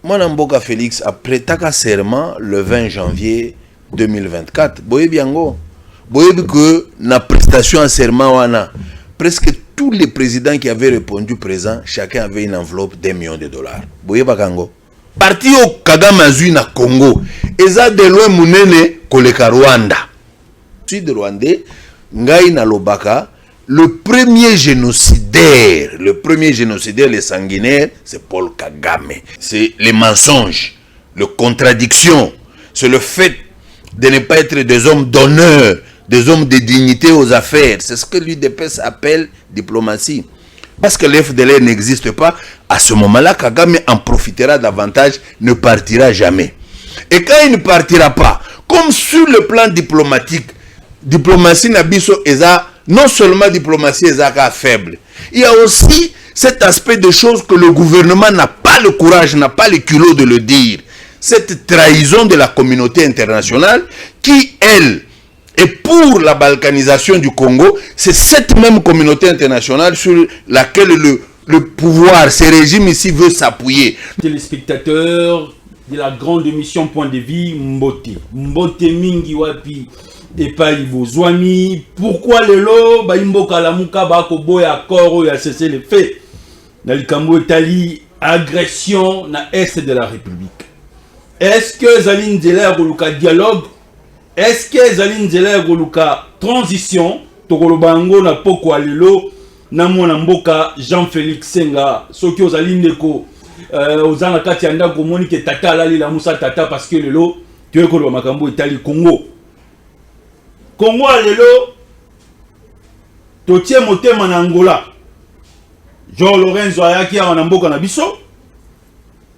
Mboka Félix a prêté serment le 20 janvier 2024. Boye biango. Boye que na prestation à serment wana, presque tous les présidents qui avaient répondu présent, chacun avait une enveloppe d'$1 million. Boye bakango. Parti au Kagame azui na Congo. Eza de loin munene koleka Rwanda. Sud Rwandais, ngai na lobaka. Le premier génocidaire, les sanguinaires, c'est Paul Kagame. C'est les mensonges, les contradictions. C'est le fait de ne pas être des hommes d'honneur, des hommes de dignité aux affaires. C'est ce que l'UDPS appelle diplomatie. Parce que l'FDLR n'existe pas, à ce moment-là, Kagame en profitera davantage, ne partira jamais. Et quand il ne partira pas, comme sur le plan diplomatique, diplomatie Nabiso Eza, non seulement diplomatie est faible, il y a aussi cet aspect de choses que le gouvernement n'a pas le courage, n'a pas le culot de le dire. Cette trahison de la communauté internationale qui, elle, est pour la balkanisation du Congo. C'est cette même communauté internationale sur laquelle le pouvoir, ce régime ici veut s'appuyer. Téléspectateurs de la grande émission Point de Vie, Mbote. Mbote mingi wapi. Et pas Zouami, pourquoi les lots, Baimboka Lamuka, Bakoboya, Koro, a cessé les faits. Nalikambo Italie, agression na Est de la République. Est-ce que Zaline Zeller Goluka dialogue? Est-ce que Zaline Zeller Goluka transition? Tokolobango na Poko Alelo, Namona Mboka, Jean-Félix Senga, Sokyo Zaline Deko, Ozana Katianda Gomoni, que Tata Lali la Moussa Tata, parce que le lot, tu es Kolo Makambo Italie, Congo. Congo lelo totie motema na Angola. Jean Lorenzo ayaki a mboka na biso.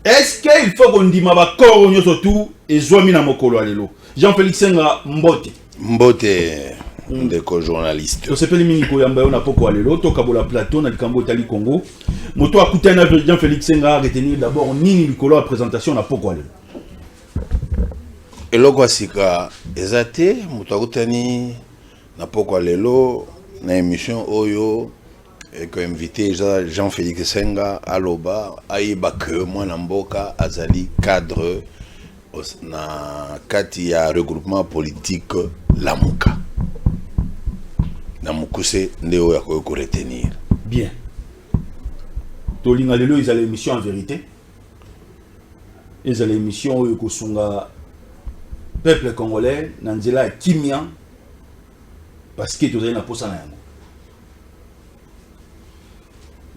Est-ce qu'il faut qu'on dise ma koro nyoso tout et zoami na mokolo lelo? Jean-Félix Senga Mbote. Mbote ndeko journaliste. To sepeli miniko yamba na poko lelo to kabola plateau na likambo tali Congo. Moto akutana Jean-Félix Senga retenir d'abord nini likolo la présentation na poko lelo. Eloko asika ezate mutakutani na poko lelo na émission oyo eko invité Jean-Félix Senga aloba aiba que mwana mboka azali cadre na kati ya regroupement politique Lamuka na mukuse ndeo ya ko retenir bien. Tolinga lelo ils allaient émission en vérité. Ils allaient émission oyo ko sunga peuple congolais nanzela kimia parce que tu as na posa na yango.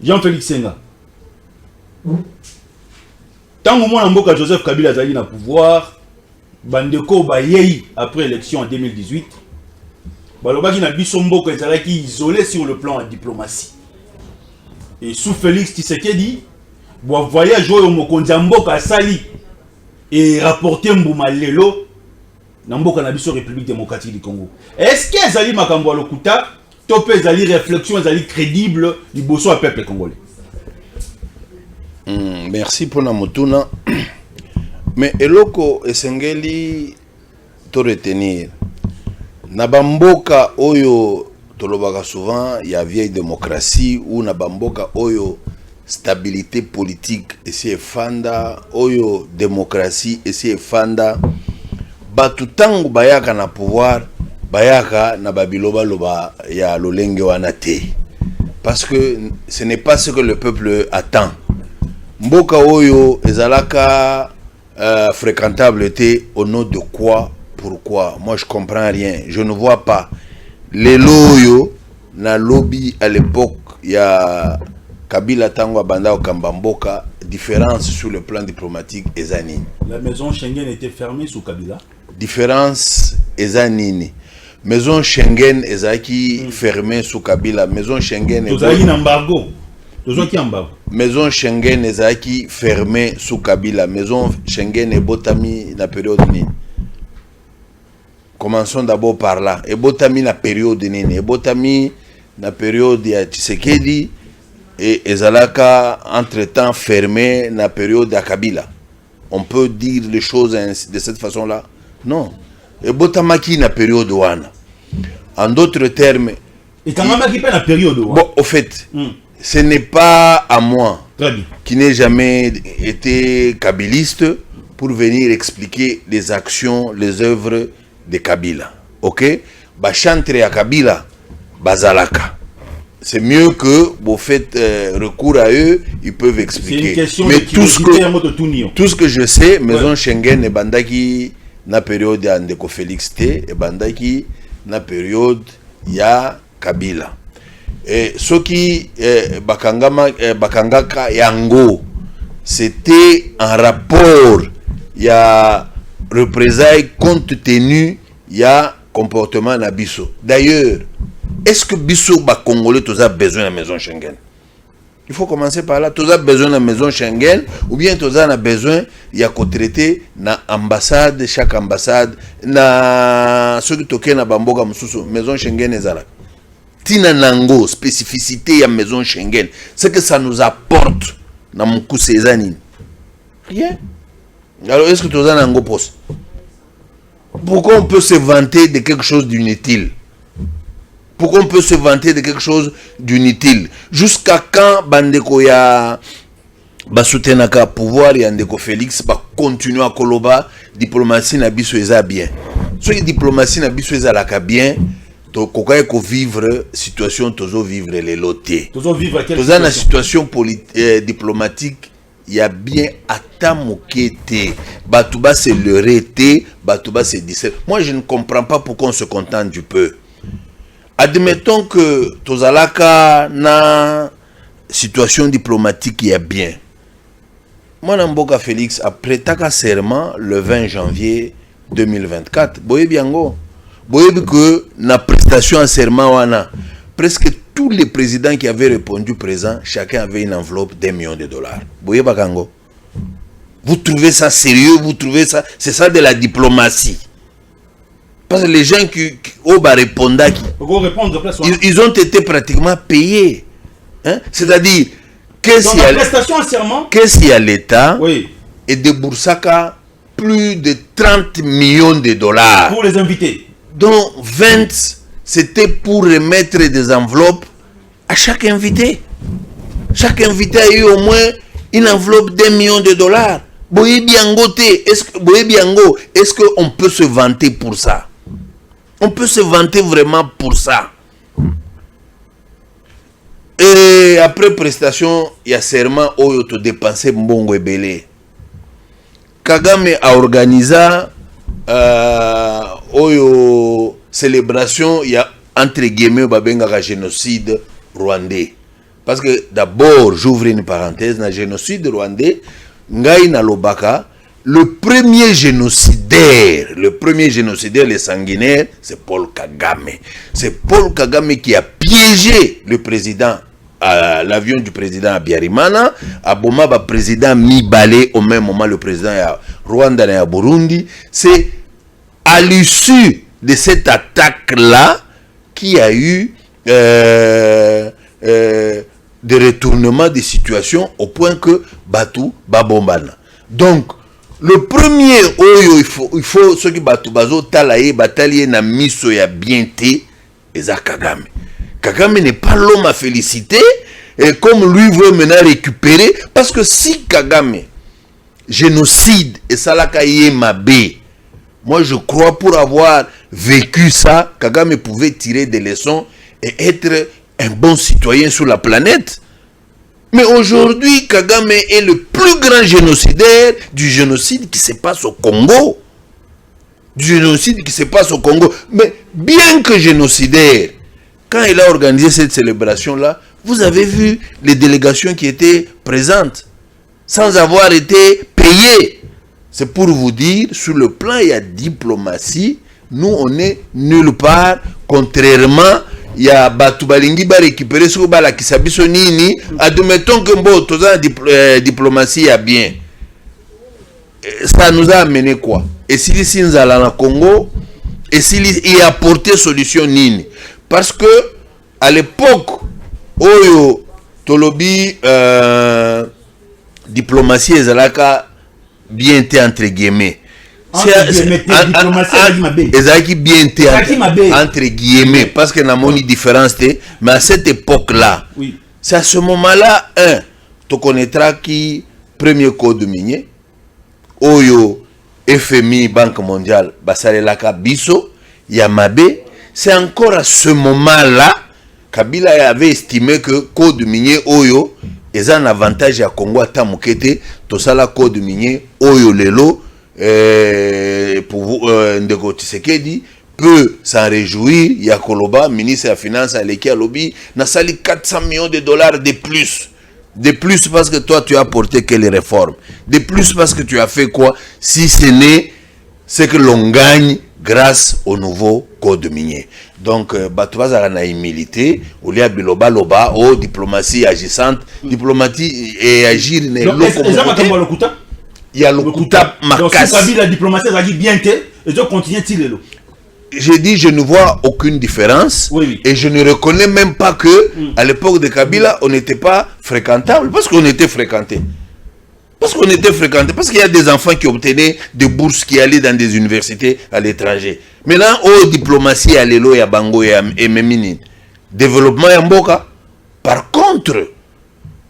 Jean-Félix Senga tango mwana mboka Joseph Kabila azali na pouvoir bandeko bayei après élection en 2018 balobaki na biso mboka ezalaki isolé sur le plan de diplomatie et sous Félix Tshisekedi bo voyage oyo mokonzi mboka asali et rapporter mbuma lelo na mboka na biso République démocratique du Congo. Est-ce que ezali makambo a lokuta to pe ezali réflexion ezali crédible du bosso à peuple congolais? Merci pour la motuna. Mais eloko esengeli to retenir na bamboka oyo tolobaka souvent ya vieille démocratie ou na bamboka oyo stabilité politique esi efanda oyo démocratie esi efanda batu tangu bayaka na pouvoir bayaka na babiloba loba ya lolenge wana te parce que ce n'est pas ce que le peuple attend. Mboka oyo ezalaka fréquentable te au nom de quoi? Pourquoi? Moi je comprends rien, je ne vois pas les loyo na lobby à l'époque ya Kabila tango abanda okamba mboka différence sur le plan diplomatique ezanini. La maison Schengen était fermée sous Kabila. Différence ezanini. Maison Schengen ezaki fermée sous Kabila. Maison Schengen ezaki embargo. Maison Schengen ezaki fermée sous Kabila. Maison Schengen ebotami na période nini. Commençons d'abord par là. Ebotami na période nini. Ebotami na période ya Tshisekedi et ezalaka entre-temps fermé na période ya Kabila. On peut dire les choses de cette façon-là? Non. Ebotamaki na période wana. En d'autres termes, et quand même qui la période wana. Bon, au fait, ce n'est pas à moi. qui n'est jamais été kabiliste, pour venir expliquer les actions, les œuvres de Kabila. Ok? Bachantre à Kabila, Bazalaka. C'est mieux que vous faites recours à eux, ils peuvent expliquer. C'est une question mais de tout ce que je sais, Maison Schengen et Bandaki, na période ya Ndeko Félix T, et Bandaki, na période ya Kabila. Et ce qui Bakangaka Yango, c'était un rapport, il y a représailles compte tenu, il y a comportement Nabiso. D'ailleurs, est-ce que Bisso Congolais tous a besoin de la maison Schengen? Il faut commencer par là. Tous a besoin de la maison Schengen ou bien tous a besoin il y a qu'au traité na ambassade, chaque ambassade na ceux qui toquent na bamboga mususu maison Schengen ezala. Tina nango spécificité ya maison Schengen, c'est que ça nous apporte na muku sezani. Rien. Alors est-ce que tous a nango poste? Pourquoi on peut se vanter de quelque chose d'inutile? Pourquoi on peut se vanter de quelque chose d'inutile? Jusqu'à quand Bandeko ya Basutenaka pouvoir et Ndeko Félix va continuer à koloba diplomatie na biso eza bien. Ce qui diplomatie na biso eza la bien, to kokaye ko vivre situation tozo vivre les lotés. Tozo vivre quelle situation? Toza na situation diplomatique, il y a bien atamokete. Batouba c'est le rété, Batouba c'est 17. Moi je ne comprends pas pourquoi on se contente du peu. Admettons que Tozalaka na situation diplomatique y a bien. Moi, Namboka Félix a prêté serment le 20 janvier 2024. Boye biango. Boye que na prestation en serment wana, presque tous les présidents qui avaient répondu présent, chacun avait une enveloppe d'$1 million. Boye bakango. Vous trouvez ça sérieux? Vous trouvez ça? C'est ça de la diplomatie. Parce que les gens qui ont répondu, ils ont été pratiquement payés. Hein? C'est-à-dire, qu'est-ce qu'il y a l'État et de Boursaka plus de 30 millions de dollars. Pour les invités. Dont 20, c'était pour remettre des enveloppes à chaque invité. Chaque invité a eu au moins une enveloppe d'$1 million. Boye Biango, est-ce qu'on peut se vanter pour ça? On peut se vanter vraiment pour ça. Et après prestation, il y a serment où il a dépensé Mbongo et Belé. Kagame a organisé célébration, il y a entre guillemets un génocide rwandais. Parce que d'abord, j'ouvre une parenthèse, le génocide rwandais, Ngai na Lobaka, le premier génocidaire, les sanguinaires, c'est Paul Kagame. C'est Paul Kagame qui a piégé le président, l'avion du président Abiyarimana, à Boma, le président Mibale, au même moment le président Rwanda et Burundi. C'est à l'issue de cette attaque-là qu'il y a eu des retournements de situation au point que Batou Babombana. Donc, le premier, il faut ceux qui Bazo talaye, bataille na miso ya bienté, et Kagame. Kagame n'est pas l'homme à féliciter, et comme lui veut maintenant récupérer, parce que si Kagame, génocide, et Salaka Yemabe, moi je crois pour avoir vécu ça, Kagame pouvait tirer des leçons et être un bon citoyen sur la planète. Mais aujourd'hui, Kagame est le plus grand génocidaire du génocide qui se passe au Congo. Mais bien que génocidaire, quand il a organisé cette célébration-là, vous avez vu les délégations qui étaient présentes, sans avoir été payées. C'est pour vous dire, sur le plan il y a diplomatie, nous on est nulle part, contrairement il y a Batubalingi ba récupérer ce que la kisabiso nini, admettons que bon toute la diplomatie a bien. Ça nous a amené quoi? Et si les Sinzala na Congo, et s'il y a apporté solution nini? Parce que à l'époque Oyo Tolobi diplomatie ezalaka bien été entre guillemets. Ezaki bien été entre guillemets parce que n'a moni différence mais à cette époque là, c'est à ce moment là tu connaîtras qui premier code minier, Oyo, FMI, Banque mondiale, Basalelaka Biso, Yamabe. C'est encore à ce moment-là, Kabila avait estimé que code minier Oyo est un avantage à Congo à Tamukete, tout ça la code minier Oyo Lelo, pour Ndeko Tshisekedi, peut s'en réjouir. Yakoloba, ministre de la Finance à l'Eki Alobi, n'a sali 400 millions de dollars de plus. De plus parce que toi tu as apporté quelles réformes. De plus parce que tu as fait quoi? Si ce n'est ce que l'on gagne grâce au nouveau code minier. Donc, Batouaza a humilité, ou liya biloba loba, oh, diplomatie agissante, diplomatie et agir. Il y a le Kuta Makas. Donc, la diplomatie agit bien, et donc continue-t-il. J'ai dit, je ne vois aucune différence, oui. Et je ne reconnais même pas que, à l'époque de Kabila, on n'était pas fréquentable, parce qu'on était fréquenté. Parce qu'on était fréquenté, parce qu'il y a des enfants qui obtenaient des bourses, qui allaient dans des universités à l'étranger. Maintenant, oh, diplomatie, à l'élo, ya bango, ya memini. Développement, ya mboka. Par contre,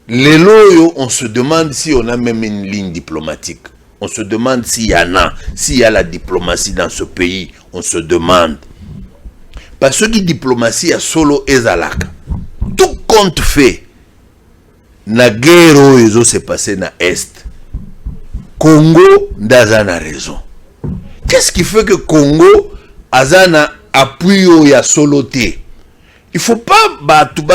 l'élo, on se demande si on a même une ligne diplomatique. On se demande s'il y en a, s'il y a la diplomatie dans ce pays. On se demande. Parce que diplomatie a solo ezalaka. Tout compte fait, na guerre oyo s'est passé na Est. Congo d'Azana raison. Qu'est-ce qui fait que Congo Azana appuie ya soloté? Il faut pas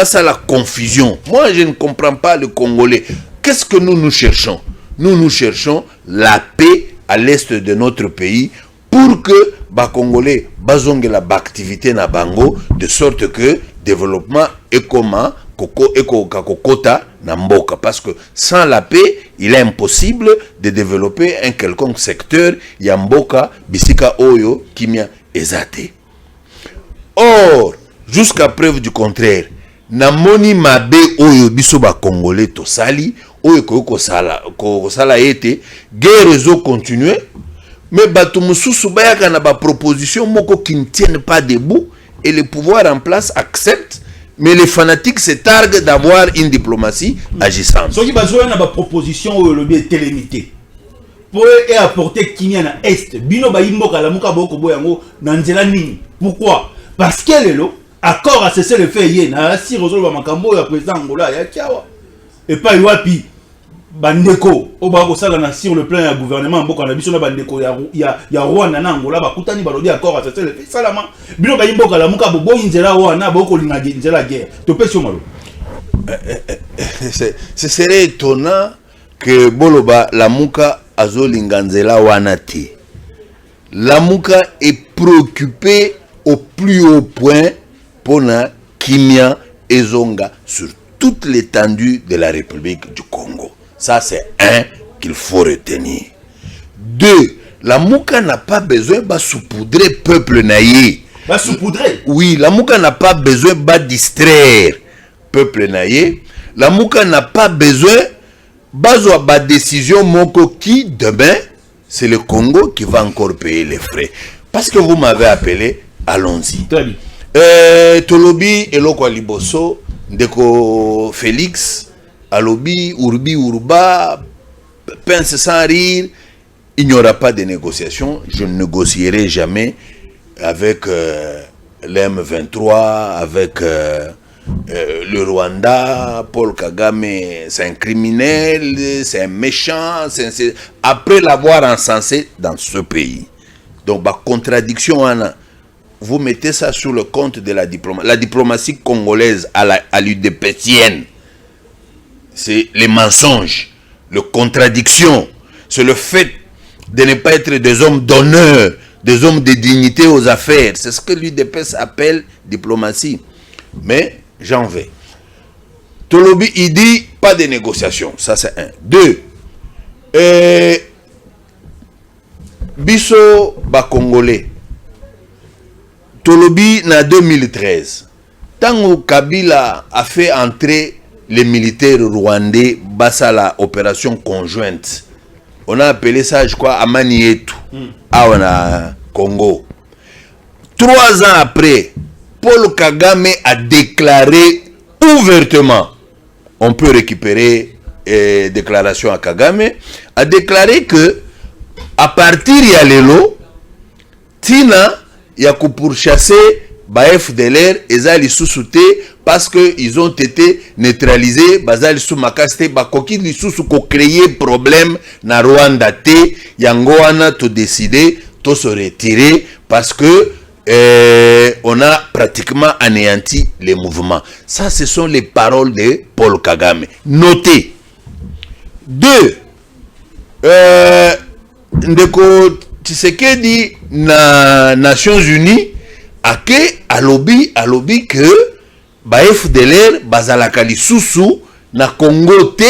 ça la confusion. Moi je ne comprends pas le Congolais. Qu'est-ce que nous cherchons? Nous cherchons la paix à l'est de notre pays pour que Congolais bazonge la activité na bango de sorte que développement et comment kokota na mboka, parce que sans la paix il est impossible de développer un quelconque secteur ya mboka bisika oyo kimia ezate. Or jusqu'à preuve du contraire na moni mabe oyo biso ba Congolais tosali oyo ko sala ete guerre zo continuer. Mais Batumoussou Bayaka n'a pas proposition moko qui ne tiennent pas debout et le pouvoir en place accepte, mais les fanatiques se targuent d'avoir une diplomatie agissante. Ce qui va jouer dans la proposition où le bien est limité pour apporter Kenya na Est, bino ba yimbo kala muka boko boyango na nzela nini. Pourquoi? Parce qu'elle est là, accord à cesser le fait yé na si résolve makambo ya président Angola ya kiawa. Et pas yoapi bandeko obako sala na sur le plan ya gouvernement mboka na biso na bandeko ya Rwanda na Angola bakutani balodi accord à cesser le fait salama bino ba yimbo kala muka bobo inzela wana boko linga nzela guerre to pesi malo. Ce serait étonnant que boloba la muka azolinga nzela wana te. La muka est préoccupé au plus haut point pour na kimia ezonga sur toute l'étendue de la République du Congo. Ça, c'est un qu'il faut retenir. Deux, la Mouka n'a pas besoin de saupoudrer peuple naïe. Va saupoudrer? Oui, la Mouka n'a pas besoin de distraire peuple naïe. La Mouka n'a pas besoin de décision moko qui, demain, c'est le Congo qui va encore payer les frais. Parce que vous m'avez appelé, allons-y. Très bien. Tolobi Eloko Liboso, Ndeko Félix, Alobi, Urbi, Urba, pince sans rire, il n'y aura pas de négociation. Je ne négocierai jamais avec l'M23, avec le Rwanda. Paul Kagame, c'est un criminel, c'est un méchant, après l'avoir encensé dans ce pays. Donc, contradiction, vous mettez ça sur le compte de la diplomatie. La diplomatie congolaise à l'UDPSienne. C'est les mensonges, les contradictions, c'est le fait de ne pas être des hommes d'honneur, des hommes de dignité aux affaires. C'est ce que l'UDPS appelle diplomatie. Mais j'en vais. Tolobi, il dit pas de négociation. Ça, c'est un. Deux. Biso Congolais. Tolobi, en 2013. Tant que Kabila a fait entrer les militaires rwandais à la opération conjointe. On a appelé ça, je crois, Amanietu, à Congo. 3 ans après, Paul Kagame a déclaré ouvertement on peut récupérer déclaration à Kagame, a déclaré que à partir ya lelo tina ya ko pourchasser ba FDLR ezali sous-souté parce que ils ont été neutralisés bazali sous makaste ba koki li sous ko créer problème na Rwanda te yango wana to décider to se retirer parce que on a pratiquement anéanti les mouvements. Ça, ce sont les paroles de Paul Kagame. Notez. 2. Ndeko Tshisekedi na Nations Unies a lobby que ba FDLR bazalaka lisusu na Congo te.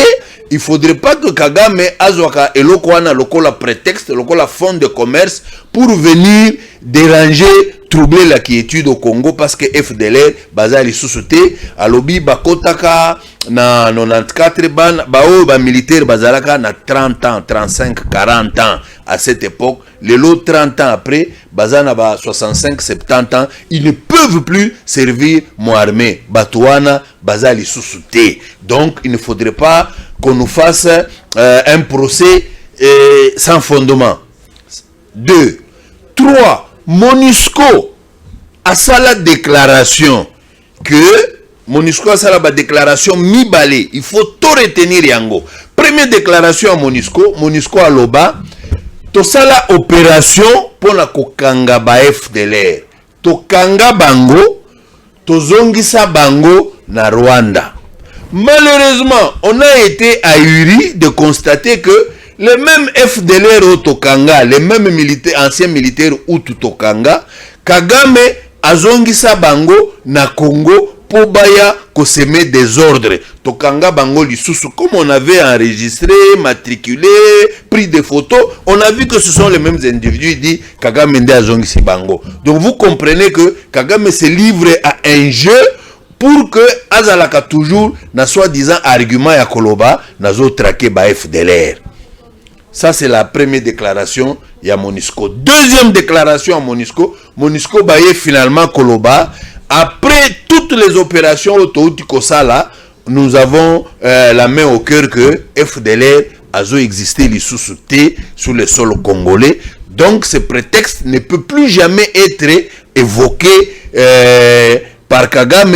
Il faudrait pas que Kagame azwaka eloko wana lokola prétexte, lokola fond de commerce pour venir déranger, troubler la quiétude au Congo parce que FDLR bazali sous-souté à lobby bakotaka na 94 ba militaire bazalaka na 30 ans, 35, 40 ans à cette époque. Les lots 30 ans après, bazana ba 65, 70 ans, ils ne peuvent plus servir mon armée. Batouana bazali sous-souté. Donc il ne faudrait pas qu'on nous fasse un procès sans fondement. 2. 3. MONUSCO a ça la déclaration que MONUSCO a ça la déclaration mi-balé. Il faut tout retenir yango. Première déclaration à MONUSCO a loba to ça la opération pour la kokanga ba FDLR. To kanga bango, to zongisa bango na Rwanda. Malheureusement, on a été ahuri de constater que les mêmes FDLR au Tokanga, les mêmes militaires, anciens militaires ou Tokanga, Kagame azongisa bango na Congo pour baya koseme des ordres. Tokanga bango lisusu, comme on avait enregistré, matriculé, pris des photos, on a vu que ce sont les mêmes individus. Il dit Kagame nde azongisi bango. Donc vous comprenez que Kagame se livre à un jeu pour que azalaka toujours na soi-disant argument ya koloba nazo traquer ba FDLR. Ça c'est la première déclaration ya MONUSCO. Deuxième déclaration à MONUSCO baye finalement koloba après toutes les opérations autouti kosala, nous avons la main au cœur que FDLR azo existé li sous-souté sur le sol congolais. Donc ce prétexte ne peut plus jamais être évoqué par Kagame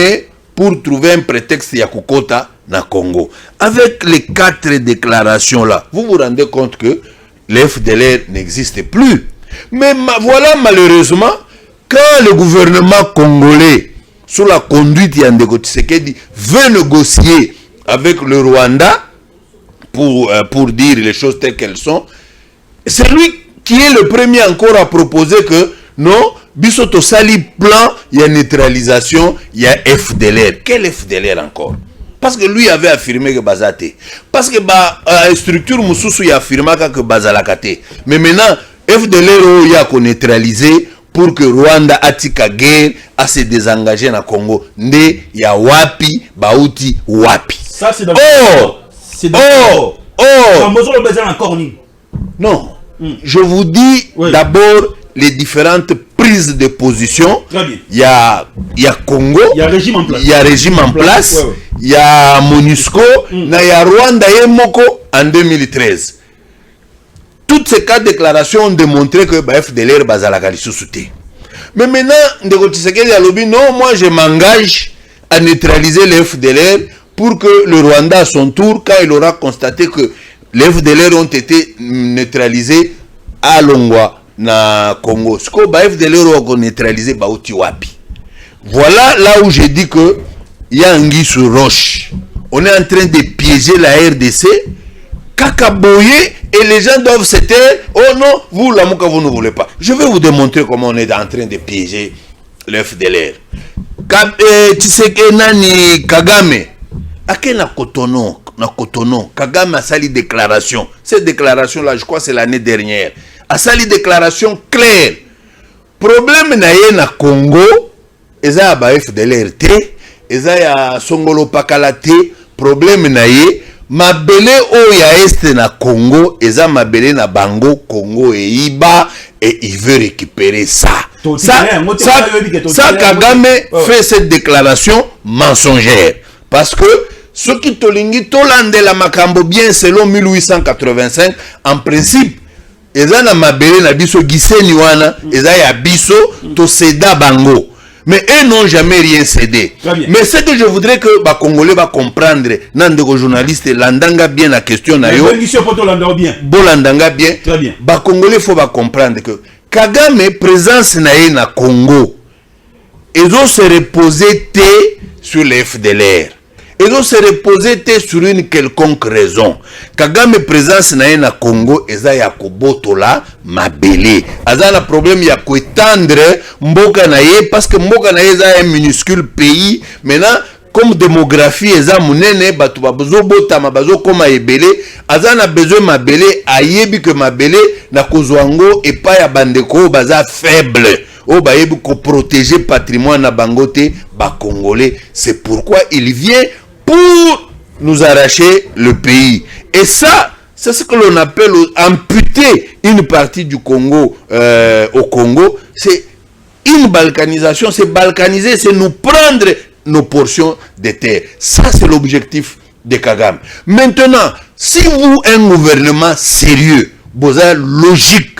pour trouver un prétexte Yakukota na Congo. Avec les 4 déclarations là, vous vous rendez compte que les FDLR n'existe plus. Mais voilà malheureusement, quand le gouvernement congolais, sous la conduite Yandeko Tshisekedi, veut négocier avec le Rwanda pour dire les choses telles qu'elles sont, c'est lui qui est le premier encore à proposer que non, Bisoto Sali plan, il y a neutralisation, il y a FDLR. Quel FDLR encore? Parce que lui avait affirmé que Bazate. Parce que la structure Moussoussou a affirmé que Bazalakate. Mais maintenant, FDLR il y a qu'on neutralisé pour que Rwanda atika guerre à se désengager dans le Congo. Ne ya wapi, bauti wapi. Ça c'est d'accord. Non. Je vous dis d'abord les différentes prises de position. Il y a Congo, il y a régime en place. Il y a régime en place. Il y a MONUSCO, il y a Rwanda et Moko en 2013. Toutes ces 4 déclarations ont démontré que FDLR bazalaka lisusuté. Mais maintenant, Ndeko Tshisekedi a lobby, non, moi je m'engage à neutraliser les FDLR pour que le Rwanda à son tour, quand il aura constaté que les FDLR ont été neutralisés à Longwa na Congo. Ce que FDLR ont neutralisé bauti wapi. Voilà là où j'ai dit que il y a anguille sur roche. On est en train de piéger la RDC. Kakaboye et les gens doivent se taire. Oh non, vous la Mouka, vous ne voulez pas. Je vais vous démontrer comment on est en train de piéger le FDLR. Tshisekedi nani Kagame. Ake na Cotonou, Kagame a sali déclaration. Cette déclaration là, je crois c'est l'année dernière. A sali déclaration claire. Problème na ye na Congo, eza ya ba FDLR te, eza ya Songolo Pakala te, problème na ye mabele o ya este na Congo, eza mabele na bango Congo et Iba et il veut récupérer ça. Ça Kagame fait cette déclaration mensongère parce que ce qui tolingi tolande la makambo bien selon 1885 en principe eza na mabele na biso giseni wana eza ya biso to seda bango. Mais eux n'ont jamais rien cédé. Mais ce que je voudrais que les Congolais va comprendre, les journalistes, l'andanga bien la question na yo. L'andanga bien. Très bien. Les Congolais faut comprendre que Kagame présence na Congo. Ils ont se reposer sur les FDLR. Ils ont se reposer sur une quelconque raison. Kagame présence na Congo, eza ya kobotola mabele. Aza na problème ya koetendre mboka na ye parce que mboka na ye eza un minuscule pays. Maintenant, comme démographie eza munene, batu bazo botama bazo koma ebele, aza na besoin mabele, ayebi que mabele na kozwango epa ya bandeko baza faible. O bayebi ko protéger patrimoine na bangote ba Congolais. C'est pourquoi il vient pour nous arracher le pays. Et ça, c'est ce que l'on appelle amputer une partie du Congo au Congo. C'est une balkanisation, c'est balkaniser, c'est nous prendre nos portions de terre. Ça, c'est l'objectif de Kagame. Maintenant, si vous, un gouvernement sérieux, vous avez logique,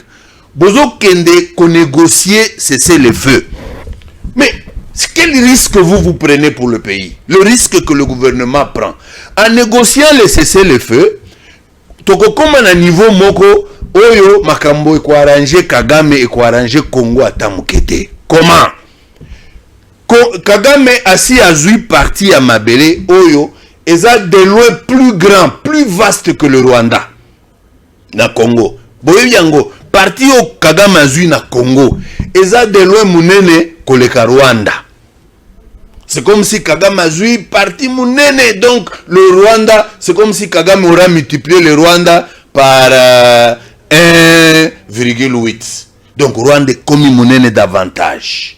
vous avez négocier, cesser le feu. Mais quel risque vous prenez pour le pays? Le risque que le gouvernement prend. En négociant le cessez-le-feu, toko comme à niveau moko, oyo makambo eko arranger Kagame eko arranger Congo atamukete. Comment? Kagame assis à zui parti à Mabele, oyo, eza de loin plus grand, plus vaste que le Rwanda. Na Congo. Boyo yango, parti au Kagame azui na Congo, eza de loin munene koleka Rwanda. C'est comme si Kagame a joué parti mounene. Donc le Rwanda, c'est comme si Kagame aura multiplié le Rwanda par 1,8. Donc Rwanda comme mounene davantage.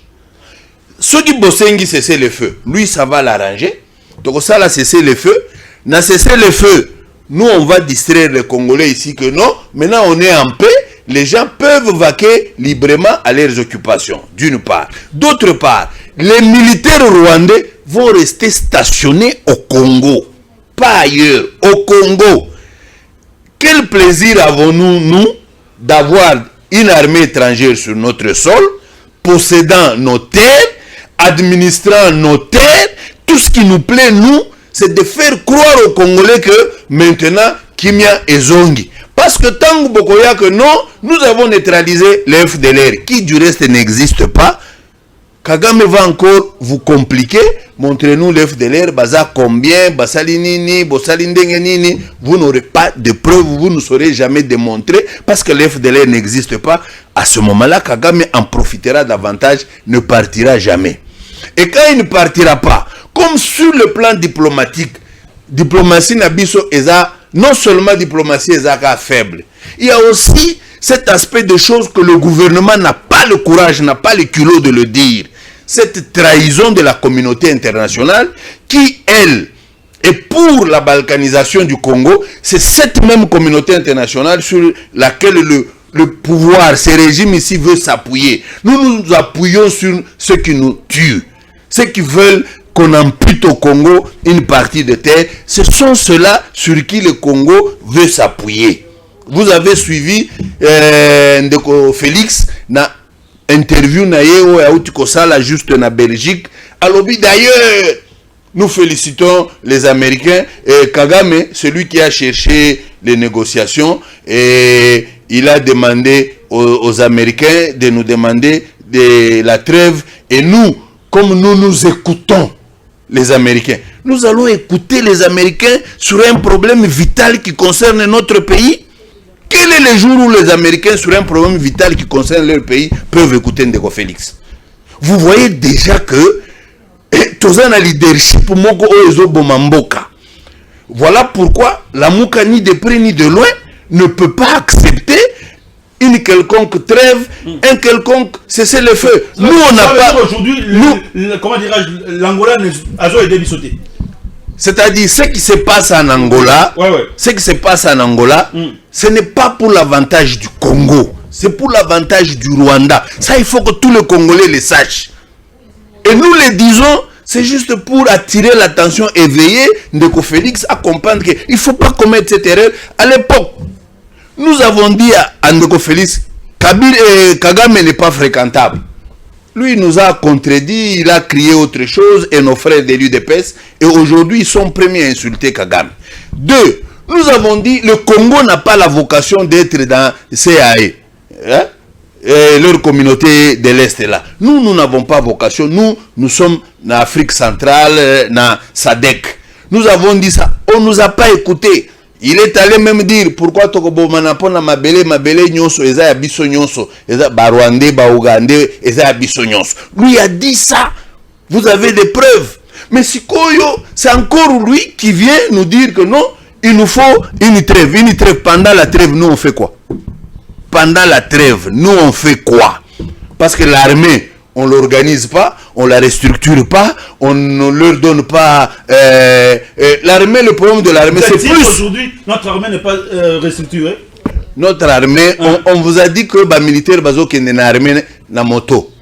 Ceux qui bossengi cesser le feu, lui ça va l'arranger. Donc ça là cesser le feu. Na cesser le feu, nous on va distraire les Congolais ici que non. Maintenant on est en paix. Les gens peuvent vaquer librement à leurs occupations, d'une part. D'autre part, les militaires rwandais vont rester stationnés au Congo, pas ailleurs, au Congo. Quel plaisir avons-nous, nous, d'avoir une armée étrangère sur notre sol, possédant nos terres, administrant nos terres? Tout ce qui nous plaît, nous, c'est de faire croire aux Congolais que maintenant, Kimia est zongi. Parce que tant que non, nous avons neutralisé les FDLR, qui du reste n'existe pas. Kagame va encore vous compliquer. Montrez-nous les FDLR, baza combien, basalinini, bosalindengenini. Vous n'aurez pas de preuves, vous ne saurez jamais démontrer. Parce que les FDLR n'existe pas. À ce moment-là, Kagame en profitera davantage, ne partira jamais. Et quand il ne partira pas, comme sur le plan diplomatique, diplomatie Nabiso Eza, non seulement diplomatie est faible, il y a aussi cet aspect de choses que le gouvernement n'a pas le courage, n'a pas le culot de le dire. Cette trahison de la communauté internationale qui, elle, est pour la balkanisation du Congo. C'est cette même communauté internationale sur laquelle le pouvoir, ce régime ici veut s'appuyer. Nous nous appuyons sur ceux qui nous tuent, ceux qui veulent qu'on ampute au Congo une partie de terre. Ce sont ceux-là sur qui le Congo veut s'appuyer. Vous avez suivi Ndeko Félix na interview na yeo ya utikosala juste na Belgique. Alors d'ailleurs, nous félicitons les Américains et Kagame, celui qui a cherché les négociations, et il a demandé aux Américains de nous demander de la trêve, et nous, comme nous écoutons les Américains, nous allons écouter les Américains sur un problème vital qui concerne notre pays. Quel est le jour où les Américains sur un problème vital qui concerne leur pays peuvent écouter Ndeko Félix? Vous voyez déjà que tozana leadership moko oezo bomamboka. Voilà pourquoi la Mouka ni de près ni de loin ne peut pas accepter une quelconque trêve, un quelconque cessez-le-feu. Nous, on n'a pas... Aujourd'hui, comment dirais-je, l'Angola a été bisauté. C'est-à-dire, ce qui se passe en Angola, ce qui se passe en Angola, ce n'est pas pour l'avantage du Congo, c'est pour l'avantage du Rwanda. Ça, il faut que tous les Congolais le sachent. Et nous le disons c'est juste pour attirer l'attention, éveiller Ndeko Félix à comprendre qu'il ne faut pas commettre cette erreur. À l'époque, nous avons dit à Ndeko Félix, Kagame n'est pas fréquentable. Lui, il nous a contredit, il a crié autre chose, et nos frères de l'UDPS, et aujourd'hui, ils sont premiers à insulter Kagame. 2, nous avons dit, le Congo n'a pas la vocation d'être dans CAE. Hein? Et leur communauté de l'Est est là. Nous n'avons pas vocation. Nous sommes en Afrique centrale, dans SADC. Nous avons dit ça. On ne nous a pas écoutés. Il est allé même dire pourquoi Tokobo Manapona Mabele Nyonso, Eza Abiso Nyonso, Eza Barwande, Baougande, Eza Abiso Nyonso. Lui a dit ça. Vous avez des preuves. Mais Sikoyo, c'est encore lui qui vient nous dire que non, il nous faut une trêve. Une trêve. Pendant la trêve, nous on fait quoi? Pendant la trêve, nous on fait quoi? Parce que l'armée, on ne l'organise pas, on ne la restructure pas, on ne leur donne pas... l'armée, le problème de l'armée, c'est plus... Aujourd'hui, notre armée n'est pas restructurée. Notre armée, on vous a dit que les militaires qui sont dans l'armée, na moto.